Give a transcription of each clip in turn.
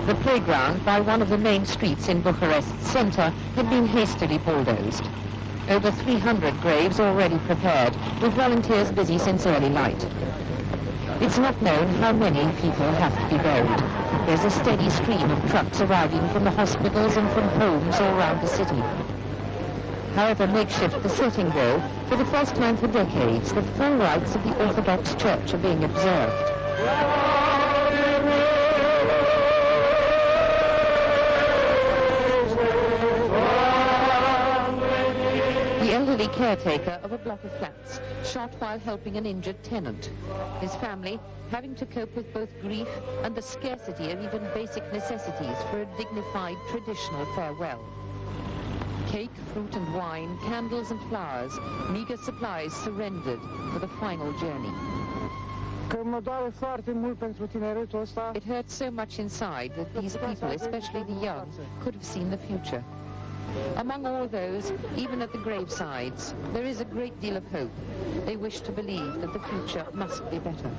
The playground by one of the main streets in Bucharest's centre had been hastily bulldozed. Over 300 graves already prepared, with volunteers busy since early light. It's not known how many people have to be buried. There's a steady stream of trucks arriving from the hospitals and from homes all around the city. However makeshift the setting though, for the first time for decades, the full rites of the Orthodox Church are being observed. The elderly caretaker of a block of flats shot while helping an injured tenant. His family having to cope with both grief and the scarcity of even basic necessities for a dignified traditional farewell. Cake, fruit and wine, candles and flowers, meager supplies surrendered for the final journey. It hurt so much inside that these people, especially the young, could have seen the future. Among all those, even at the gravesides, there is a great deal of hope. They wish to believe that the future must be better.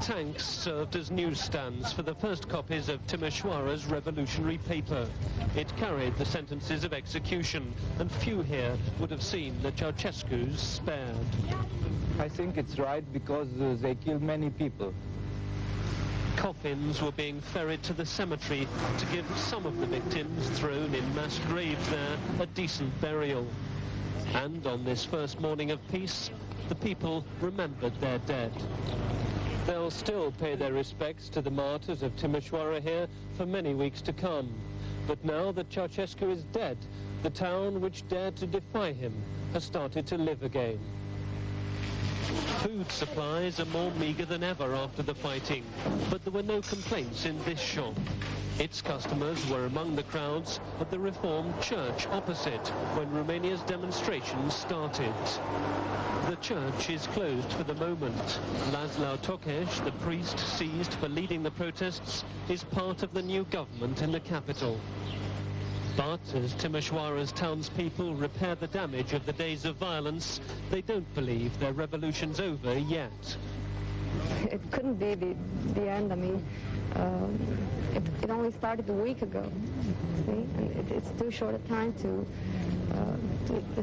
Tanks served as newsstands for the first copies of Timișoara's revolutionary paper. It carried the sentences of execution, and few here would have seen the Ceausescus spared. I think it's right because they killed many people. Coffins were being ferried to the cemetery to give some of the victims thrown in mass graves there a decent burial. And on this first morning of peace, the people remembered their dead. They'll still pay their respects to the martyrs of Timișoara here for many weeks to come. But now that Ceausescu is dead, the town which dared to defy him has started to live again. Food supplies are more meager than ever after the fighting, but there were no complaints in this shop. Its customers were among the crowds at the Reformed church opposite when Romania's demonstrations started. The church is closed for the moment. Laszlo Tokes, the priest seized for leading the protests, is part of the new government in the capital. But as Timișoara's townspeople repair the damage of the days of violence, they don't believe their revolution's over yet. It couldn't be the end. I mean, it only started a week ago, see? And it's too short a time to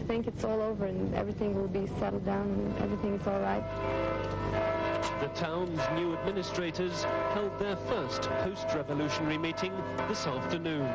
think it's all over and everything will be settled down and everything is all right. The town's new administrators held their first post-revolutionary meeting this afternoon.